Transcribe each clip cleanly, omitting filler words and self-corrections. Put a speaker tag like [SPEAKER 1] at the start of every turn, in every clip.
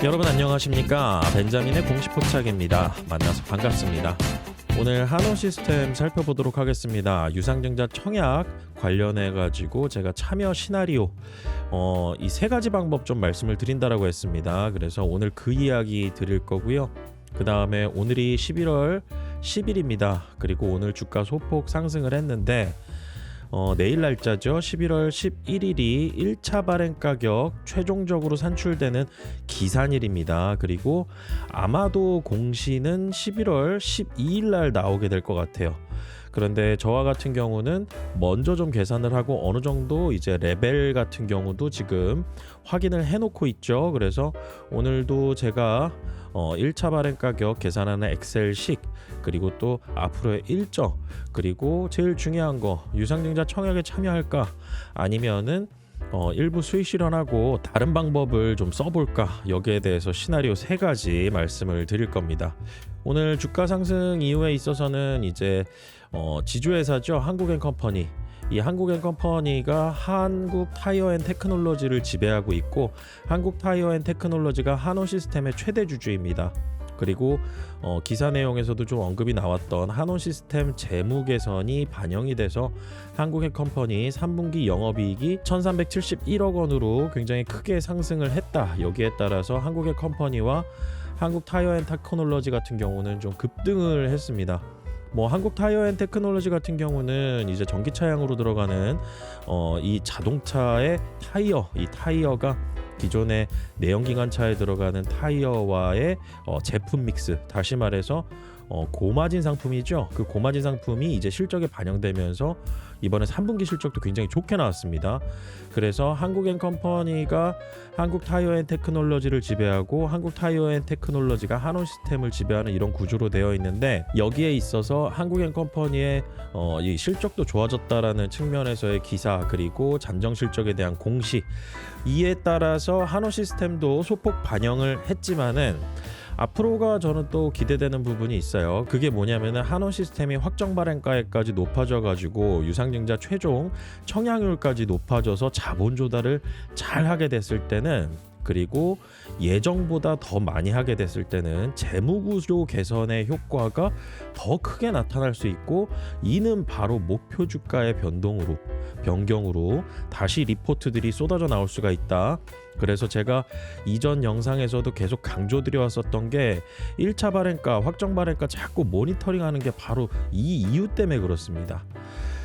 [SPEAKER 1] 여러분 안녕하십니까? 벤자민의 공식 포착입니다. 만나서 반갑습니다. 오늘 한호시스템 살펴보도록 하겠습니다. 유상증자 청약 관련해 가지고 제가 참여 시나리오 이 세 가지 방법 좀 말씀을 드린다라고 했습니다. 그래서 오늘 그 이야기 드릴 거고요. 그 다음에 오늘이 11월 10일입니다. 그리고 오늘 주가 소폭 상승을 했는데 내일 날짜죠. 11월 11일이 1차 발행 가격 최종적으로 산출되는 기산일입니다. 그리고 아마도 공시는 11월 12일 날 나오게 될 것 같아요. 그런데 저와 같은 경우는 먼저 좀 계산을 하고 어느 정도 이제 레벨 같은 경우도 지금 확인을 해놓고 있죠. 그래서 오늘도 제가 1차 발행 가격 계산하는 엑셀식, 그리고 또 앞으로의 일정, 그리고 제일 중요한 거 유상증자 청약에 참여할까 아니면은 일부 수익 실현하고 다른 방법을 좀 써볼까, 여기에 대해서 시나리오 세 가지 말씀을 드릴 겁니다. 오늘 주가 상승 이유에 있어서는 이제 지주회사죠. 한국앤컴퍼니. 이 한국앤컴퍼니가 한국타이어앤테크놀로지를 지배하고 있고, 한국타이어앤테크놀로지가 한호시스템의 최대 주주입니다. 그리고 기사 내용에서도 좀 언급이 나왔던 한호시스템 재무 개선이 반영이 돼서 한국앤컴퍼니 3분기 영업이익이 1371억 원으로 굉장히 크게 상승을 했다. 여기에 따라서 한국앤컴퍼니와 한국타이어앤테크놀로지 같은 경우는 좀 급등을 했습니다. 한국타이어앤테크놀로지 같은 경우는 이제 전기차량으로 들어가는 이 자동차의 타이어, 이 타이어가 기존의 내연기관차에 들어가는 타이어와의 제품 믹스, 다시 말해서 고마진 상품이죠. 그 고마진 상품이 이제 실적에 반영되면서 이번에 3분기 실적도 굉장히 좋게 나왔습니다. 그래서 한국앤컴퍼니가 한국타이어앤테크놀로지를 지배하고 한국타이어앤테크놀로지가 한호시스템을 지배하는 이런 구조로 되어 있는데, 여기에 있어서 한국앤컴퍼니의 이 실적도 좋아졌다라는 측면에서의 기사, 그리고 잠정 실적에 대한 공시, 이에 따라서 한호시스템도 소폭 반영을 했지만은 앞으로가 저는 또 기대되는 부분이 있어요. 그게 뭐냐면은 한호시스템이 확정 발행가액까지 높아져 가지고 유상증자 최종 청약률까지 높아져서 자본 조달을 잘 하게 됐을 때는, 그리고 예정보다 더 많이 하게 됐을 때는 재무구조 개선의 효과가 더 크게 나타날 수 있고, 이는 바로 목표 주가의 변경으로 다시 리포트들이 쏟아져 나올 수가 있다. 그래서 제가 이전 영상에서도 계속 강조드려왔었던 게 1차 발행가, 확정 발행가 자꾸 모니터링하는 게 바로 이 이유 때문에 그렇습니다.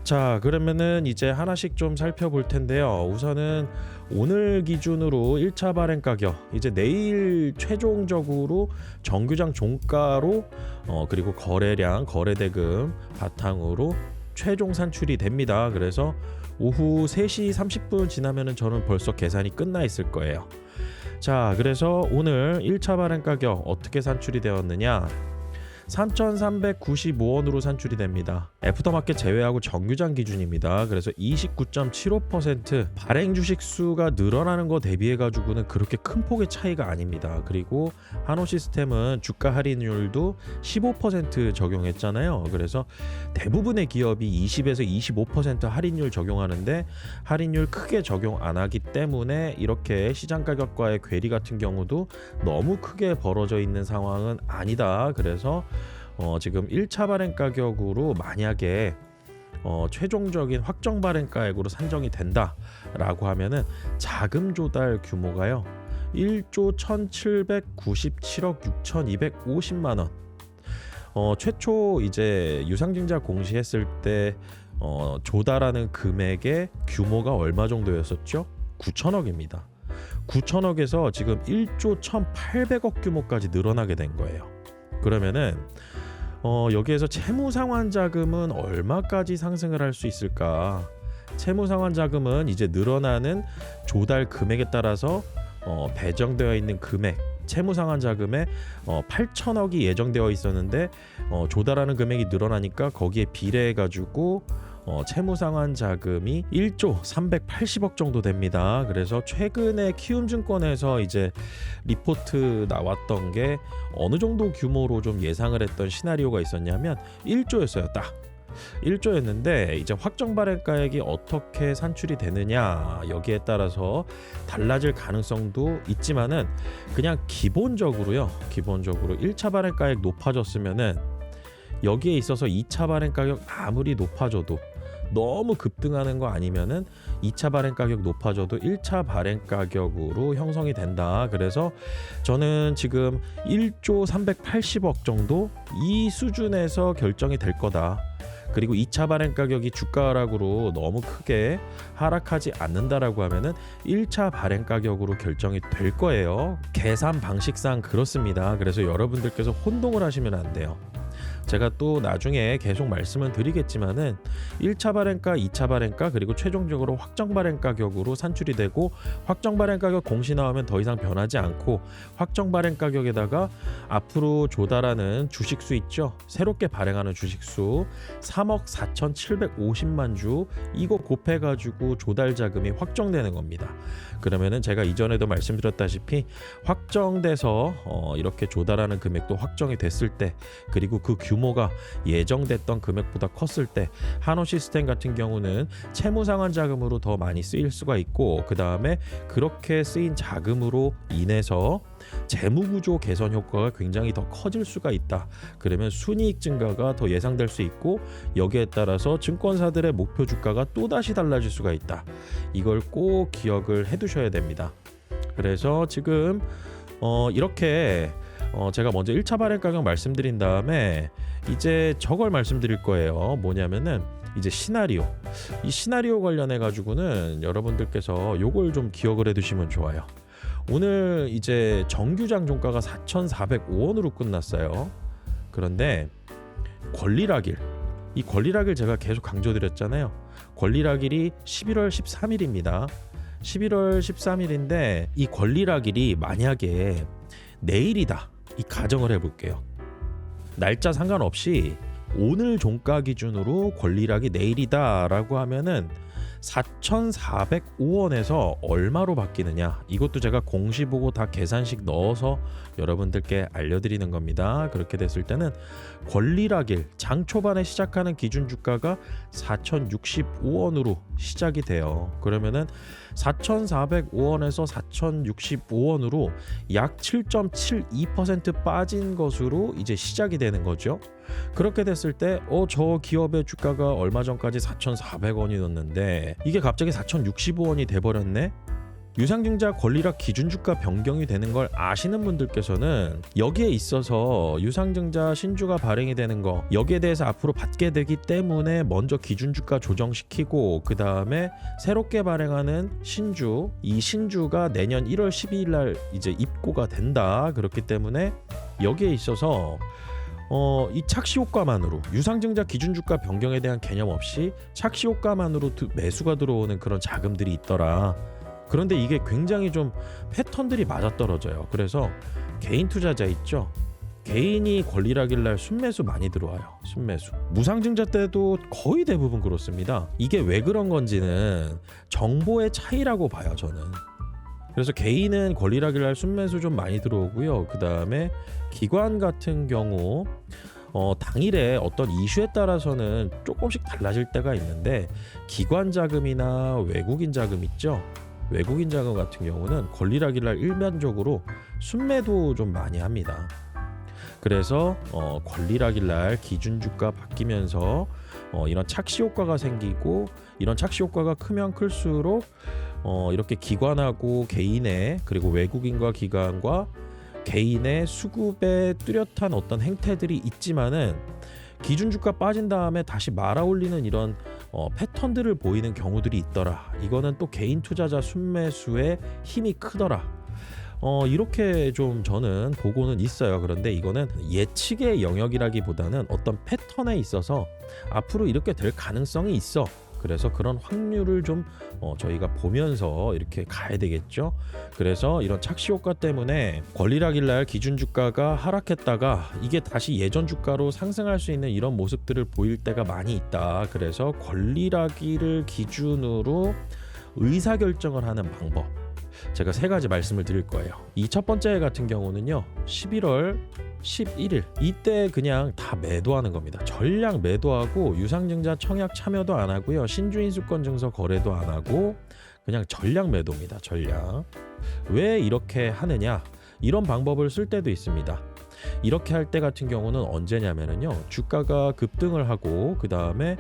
[SPEAKER 1] 자, 그러면은 이제 하나씩 좀 살펴볼 텐데요. 우선은 오늘 기준으로 1차 발행 가격, 이제 내일 최종적으로 정규장 종가로 그리고 거래량, 거래대금 바탕으로 최종 산출이 됩니다. 그래서 오후 3시 30분 지나면은 저는 벌써 계산이 끝나 있을 거예요. 자, 그래서 오늘 1차 발행 가격 어떻게 산출이 되었느냐? 3,395원으로 산출이 됩니다. 애프터마켓 제외하고 정규장 기준입니다. 그래서 29.75% 발행 주식 수가 늘어나는 거 대비해 가지고는 그렇게 큰 폭의 차이가 아닙니다. 그리고 한호시스템은 주가 할인율도 15% 적용했잖아요. 그래서 대부분의 기업이 20에서 25% 할인율 적용하는데, 할인율 크게 적용 안 하기 때문에 이렇게 시장 가격과의 괴리 같은 경우도 너무 크게 벌어져 있는 상황은 아니다. 그래서 지금 1차 발행 가격으로 만약에 최종적인 확정 발행가액으로 산정이 된다라고 하면은 자금 조달 규모가요 1조 1,797억 6,250만 원. 최초 이제 유상증자 공시했을 때 조달하는 금액의 규모가 얼마 정도였었죠? 9천억입니다. 9천억에서 지금 1조 1,800억 규모까지 늘어나게 된 거예요. 그러면은 여기에서 채무상환 자금은 얼마까지 상승을 할 수 있을까? 채무상환 자금은 이제 늘어나는 조달 금액에 따라서 배정되어 있는 금액, 채무상환 자금에 8천억이 예정되어 있었는데 조달하는 금액이 늘어나니까 거기에 비례해 가지고 채무상환 자금이 1조 380억 정도 됩니다. 그래서 최근에 키움증권에서 이제 리포트 나왔던 게 어느 정도 규모로 좀 예상을 했던 시나리오가 있었냐면 1조였어요. 딱 1조였는데 이제 확정 발행가액이 어떻게 산출이 되느냐 여기에 따라서 달라질 가능성도 있지만은 그냥 기본적으로요. 기본적으로 1차 발행가액 높아졌으면은 여기에 있어서 2차 발행 가격 아무리 높아져도 너무 급등하는 거 아니면은 2차 발행 가격 높아져도 1차 발행 가격으로 형성이 된다. 그래서 저는 지금 1조 380억 정도 이 수준에서 결정이 될 거다. 그리고 2차 발행 가격이 주가 하락으로 너무 크게 하락하지 않는다라고 하면은 1차 발행 가격으로 결정이 될 거예요. 계산 방식상 그렇습니다. 그래서 여러분들께서 혼동을 하시면 안 돼요. 제가 또 나중에 계속 말씀을 드리겠지만은 1차 발행가, 2차 발행가 그리고 최종적으로 확정 발행 가격으로 산출이 되고 확정 발행 가격 공시 나오면 더 이상 변하지 않고 확정 발행 가격에다가 앞으로 조달하는 주식수 있죠. 새롭게 발행하는 주식수 3억 4,750만 주 이거 곱해가지고 조달 자금이 확정되는 겁니다. 그러면은 제가 이전에도 말씀드렸다시피 확정돼서 이렇게 조달하는 금액도 확정이 됐을 때 그리고 그 규모가 예정됐던 금액보다 컸을 때 한호시스템 같은 경우는 채무상환 자금으로 더 많이 쓰일 수가 있고 그 다음에 그렇게 쓰인 자금으로 인해서 재무구조 개선 효과가 굉장히 더 커질 수가 있다. 그러면 순이익 증가가 더 예상될 수 있고 여기에 따라서 증권사들의 목표 주가가 또다시 달라질 수가 있다. 이걸 꼭 기억을 해두셔야 됩니다. 그래서 지금 이렇게 제가 먼저 1차 발행 가격 말씀드린 다음에 이제 저걸 말씀드릴 거예요. 뭐냐면은 이제 시나리오. 이 시나리오 관련해 가지고는 여러분들께서 요걸 좀 기억을 해두시면 좋아요. 오늘 이제 정규장 종가가 4,405원으로 끝났어요. 그런데 권리락일, 이 권리락일 제가 계속 강조드렸잖아요. 권리락일이 11월 13일입니다. 11월 13일인데 이 권리락일이 만약에 내일이다. 이 가정을 해볼게요. 날짜 상관없이 오늘 종가 기준으로 권리락이 내일이다 라고 하면은 4,405원에서 얼마로 바뀌느냐 이것도 제가 공시 보고 다 계산식 넣어서 여러분들께 알려드리는 겁니다. 그렇게 됐을 때는 권리락일 장 초반에 시작하는 기준 주가가 4,065원으로 시작이 돼요. 그러면은 4,405원에서 4,065원으로 약 7.72% 빠진 것으로 이제 시작이 되는 거죠. 그렇게 됐을 때 저 기업의 주가가 얼마 전까지 4,400원이었는데 이게 갑자기 4,065원이 돼버렸네. 유상증자 권리락 기준주가 변경이 되는 걸 아시는 분들께서는 여기에 있어서 유상증자 신주가 발행이 되는 거 여기에 대해서 앞으로 받게 되기 때문에 먼저 기준주가 조정시키고 그 다음에 새롭게 발행하는 신주 이 신주가 내년 1월 12일 날 이제 입고가 된다. 그렇기 때문에 여기에 있어서 이 착시 효과만으로 유상증자 기준주가 변경에 대한 개념 없이 착시 효과만으로 매수가 들어오는 그런 자금들이 있더라. 그런데 이게 굉장히 좀 패턴들이 맞아떨어져요. 그래서 개인 투자자 있죠. 개인이 권리락일 날 순매수 많이 들어와요. 순매수. 무상증자 때도 거의 대부분 그렇습니다. 이게 왜 그런 건지는 정보의 차이라고 봐요. 저는. 그래서 개인은 권리락일 날 순매수 좀 많이 들어오고요. 그 다음에 기관 같은 경우 당일에 어떤 이슈에 따라서는 조금씩 달라질 때가 있는데 기관 자금이나 외국인 자금 있죠. 외국인 자금 같은 경우는 권리락일 날 일반적으로 순매도 좀 많이 합니다. 그래서 권리락일 날 기준 주가 바뀌면서 이런 착시 효과가 생기고 이런 착시 효과가 크면 클수록 이렇게 기관하고 개인의 그리고 외국인과 기관과 개인의 수급에 뚜렷한 어떤 행태들이 있지만은 기준 주가 빠진 다음에 다시 말아올리는 이런 패턴들을 보이는 경우들이 있더라. 이거는 또 개인 투자자 순매수의 힘이 크더라. 이렇게 좀 저는 보고는 있어요. 그런데 이거는 예측의 영역이라기보다는 어떤 패턴에 있어서 앞으로 이렇게 될 가능성이 있어. 그래서 그런 확률을 좀 저희가 보면서 이렇게 가야 되겠죠. 그래서 이런 착시 효과 때문에 권리락일 날 기준 주가가 하락했다가 이게 다시 예전 주가로 상승할 수 있는 이런 모습들을 보일 때가 많이 있다. 그래서 권리락일을 기준으로 의사결정을 하는 방법. 제가 세 가지 말씀을 드릴 거예요. 이 첫 번째 같은 경우는요, 11월 11일 이때 그냥 다 매도하는 겁니다. 전량 매도하고 유상증자 청약 참여도 안 하고요, 신주인수권 증서 거래도 안 하고 그냥 전량 매도입니다. 전량. 왜 이렇게 하느냐? 이런 방법을 쓸 때도 있습니다. 이렇게 할 때 같은 경우는 언제냐면요, 주가가 급등을 하고 그 다음에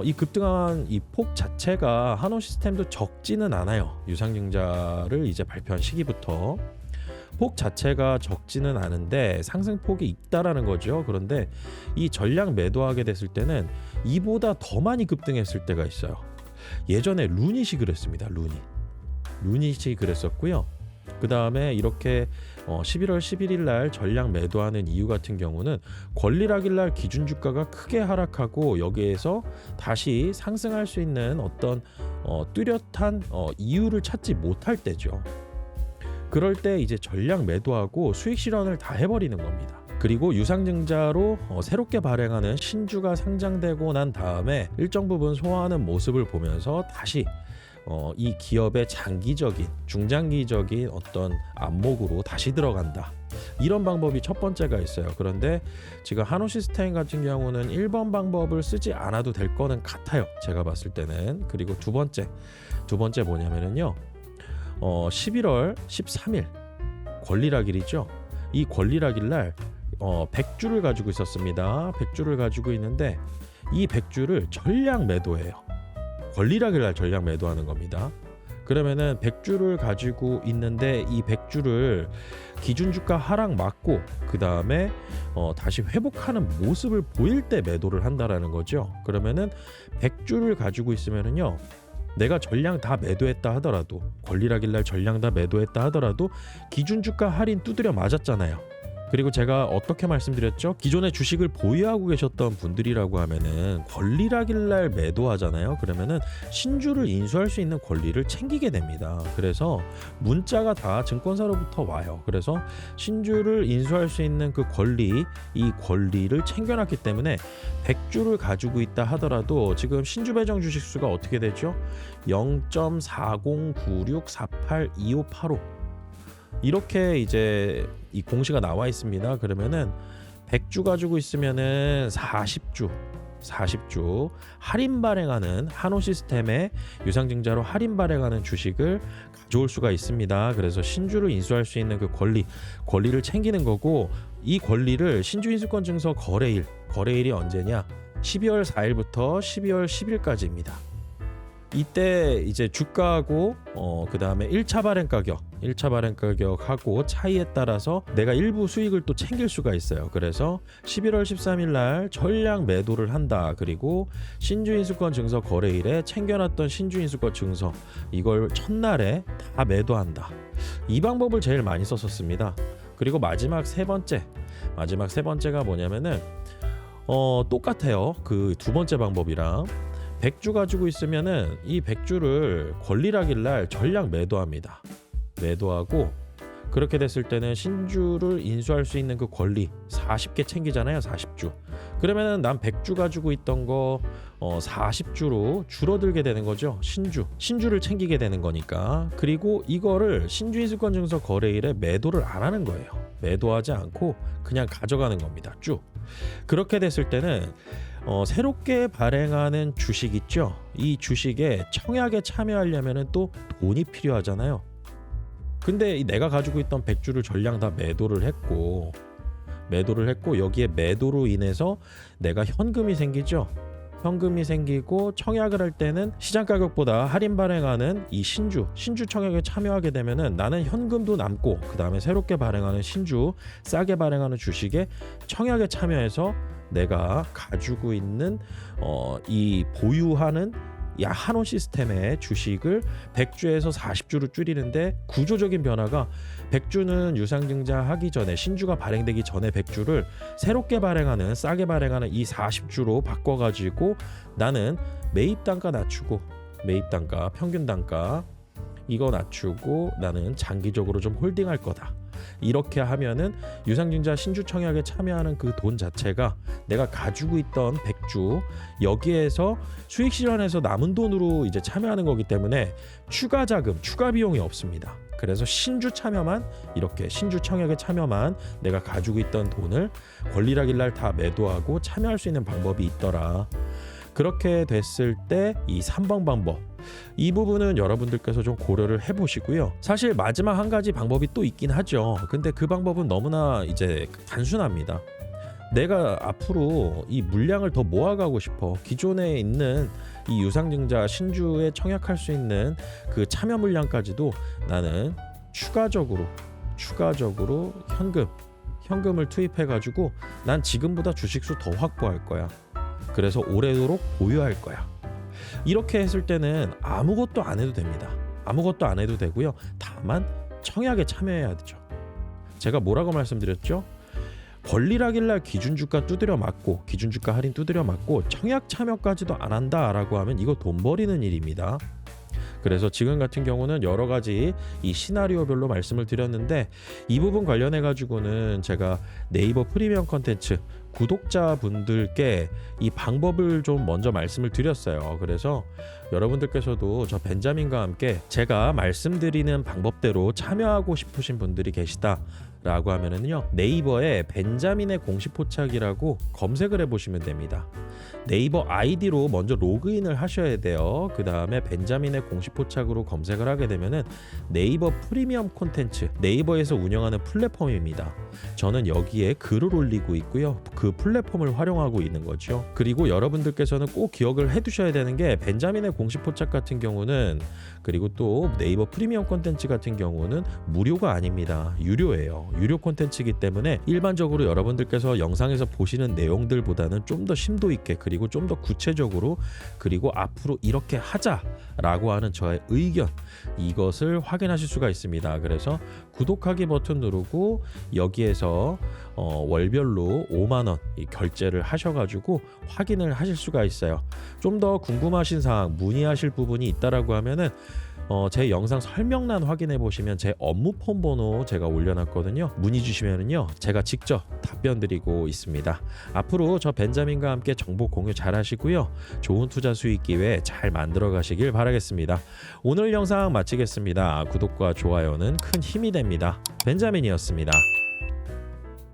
[SPEAKER 1] 이 급등한 이 폭 자체가 한호시스템도 적지는 않아요. 유상증자를 이제 발표한 시기부터 폭 자체가 적지는 않은데 상승폭이 있다라는 거죠. 그런데 이 전량 매도하게 됐을 때는 이보다 더 많이 급등했을 때가 있어요. 예전에 루닛이 그랬습니다. 루닛이 그랬었고요. 그 다음에 이렇게 11월 11일 날 전량 매도하는 이유 같은 경우는 권리락일 날 기준 주가가 크게 하락하고 여기에서 다시 상승할 수 있는 어떤 뚜렷한 이유를 찾지 못할 때죠. 그럴 때 이제 전량 매도하고 수익 실현을 다 해버리는 겁니다. 그리고 유상증자로 새롭게 발행하는 신주가 상장되고 난 다음에 일정 부분 소화하는 모습을 보면서 다시 이 기업의 장기적인, 중장기적인 어떤 안목으로 다시 들어간다. 이런 방법이 첫 번째가 있어요. 그런데 지금 한호시스템 같은 경우는 1번 방법을 쓰지 않아도 될 거는 같아요. 제가 봤을 때는. 그리고 두 번째 뭐냐면은요, 11월 13일 권리락일이죠. 이 권리락일 날 100주를 가지고 있었습니다. 100주를 가지고 있는데 이 100주를 전량 매도해요. 권리락일 날 전량 매도하는 겁니다. 그러면은 100주를 가지고 있는데 이 100주를 기준주가 하락 맞고 그 다음에 다시 회복하는 모습을 보일 때 매도를 한다라는 거죠. 그러면은 100주를 가지고 있으면은요, 내가 전량 다 매도했다 하더라도, 권리락일 날 전량 다 매도했다 하더라도 기준주가 할인 두드려 맞았잖아요. 그리고 제가 어떻게 말씀드렸죠? 기존에 주식을 보유하고 계셨던 분들이라고 하면은 권리락일 날 매도하잖아요. 그러면은 신주를 인수할 수 있는 권리를 챙기게 됩니다. 그래서 문자가 다 증권사로부터 와요. 그래서 신주를 인수할 수 있는 그 권리, 이 권리를 챙겨놨기 때문에 100주를 가지고 있다 하더라도 지금 신주 배정 주식 수가 어떻게 되죠? 0.4096482585 이렇게 이제 이 공시가 나와 있습니다. 그러면은 100주 가지고 있으면은 40주 할인 발행하는 한호시스템의 유상증자로 할인 발행하는 주식을 가져올 수가 있습니다. 그래서 신주를 인수할 수 있는 그 권리를 챙기는 거고, 이 권리를 신주인수권 증서 거래일이 언제냐? 12월 4일부터 12월 10일까지입니다. 이때 이제 주가하고 그 다음에 1차 발행 가격하고 차이에 따라서 내가 일부 수익을 또 챙길 수가 있어요. 그래서 11월 13일 날 전량 매도를 한다. 그리고 신주인수권 증서 거래일에 챙겨놨던 신주인수권 증서 이걸 첫날에 다 매도한다. 이 방법을 제일 많이 썼었습니다. 그리고 마지막 세 번째가 뭐냐면은 똑같아요. 그 두 번째 방법이랑 100주 가지고 있으면은 이 100주를 권리락일 날 전량 매도합니다. 매도하고 그렇게 됐을 때는 신주를 인수할 수 있는 그 권리 40개 챙기잖아요. 40주. 그러면은 난 100주 가지고 있던 거 40주로 줄어들게 되는 거죠. 신주를 챙기게 되는 거니까. 그리고 이거를 신주인수권 증서 거래일에 매도를 안 하는 거예요. 매도하지 않고 그냥 가져가는 겁니다. 쭉. 그렇게 됐을 때는 새롭게 발행하는 주식 있죠. 이 주식에 청약에 참여하려면 또 돈이 필요하잖아요. 근데 내가 가지고 있던 100주를 전량 다 매도를 했고 여기에 매도로 인해서 내가 현금이 생기죠. 현금이 생기고 청약을 할 때는 시장 가격보다 할인 발행하는 이 신주 청약에 참여하게 되면은 나는 현금도 남고 그 다음에 새롭게 발행하는 신주 싸게 발행하는 주식에 청약에 참여해서 내가 가지고 있는 이 보유하는 이 한호시스템의 주식을 100주에서 40주로 줄이는데 구조적인 변화가 100주는 유상증자 하기 전에 신주가 발행되기 전에 100주를 새롭게 발행하는 싸게 발행하는 이 40주로 바꿔가지고 나는 매입 단가 낮추고 매입 단가 평균 단가 이거 낮추고 나는 장기적으로 좀 홀딩할 거다. 이렇게 하면은 유상증자 신주 청약에 참여하는 그 돈 자체가 내가 가지고 있던 백주 여기에서 수익 실현해서 남은 돈으로 이제 참여하는 거기 때문에 추가 자금, 추가 비용이 없습니다. 그래서 신주 참여만, 이렇게 신주 청약에 참여만 내가 가지고 있던 돈을 권리락일 날 다 매도하고 참여할 수 있는 방법이 있더라. 그렇게 됐을 때 이 3번 방법, 이 부분은 여러분들께서 좀 고려를 해보시고요. 사실 마지막 한 가지 방법이 또 있긴 하죠. 근데 그 방법은 너무나 이제 단순합니다. 내가 앞으로 이 물량을 더 모아가고 싶어. 기존에 있는 이 유상증자 신주에 청약할 수 있는 그 참여 물량까지도 나는 추가적으로 현금을 투입해가지고 난 지금보다 주식수 더 확보할 거야. 그래서 오래도록 보유할 거야. 이렇게 했을 때는 아무것도 안 해도 됩니다. 아무것도 안 해도 되고요. 다만 청약에 참여해야 되죠. 제가 뭐라고 말씀드렸죠? 권리락일날 기준주가 두드려 맞고, 기준주가 할인 두드려 맞고 청약 참여까지도 안 한다라고 하면 이거 돈 버리는 일입니다. 그래서 지금 같은 경우는 여러 가지 이 시나리오별로 말씀을 드렸는데, 이 부분 관련해 가지고는 제가 네이버 프리미엄 컨텐츠 구독자분들께 이 방법을 좀 먼저 말씀을 드렸어요. 그래서 여러분들께서도 저 벤자민과 함께 제가 말씀드리는 방법대로 참여하고 싶으신 분들이 계시다 라고 하면은요, 네이버에 벤자민의 공식 포착이라고 검색을 해보시면 됩니다. 네이버 아이디로 먼저 로그인을 하셔야 돼요. 그 다음에 벤자민의 공식 포착으로 검색을 하게 되면은 네이버 프리미엄 콘텐츠, 네이버에서 운영하는 플랫폼입니다. 저는 여기에 글을 올리고 있고요. 그 플랫폼을 활용하고 있는 거죠. 그리고 여러분들께서는 꼭 기억을 해두셔야 되는 게, 벤자민의 공식 포착 같은 경우는, 그리고 또 네이버 프리미엄 콘텐츠 같은 경우는 무료가 아닙니다. 유료예요. 유료 콘텐츠이기 때문에 일반적으로 여러분들께서 영상에서 보시는 내용들보다는 좀 더 심도 있게, 그리고 좀 더 구체적으로, 그리고 앞으로 이렇게 하자라고 하는 저의 의견, 이것을 확인하실 수가 있습니다. 그래서 구독하기 버튼 누르고 여기에서 월별로 5만 원 결제를 하셔가지고 확인을 하실 수가 있어요. 좀 더 궁금하신 사항, 문의하실 부분이 있다라고 하면은 제 영상 설명란 확인해 보시면 제 업무 폰 번호 제가 올려놨거든요. 문의 주시면은요, 제가 직접 답변 드리고 있습니다. 앞으로 저 벤자민과 함께 정보 공유 잘 하시고요, 좋은 투자 수익 기회 잘 만들어 가시길 바라겠습니다. 오늘 영상 마치겠습니다. 구독과 좋아요는 큰 힘이 됩니다. 벤자민이었습니다.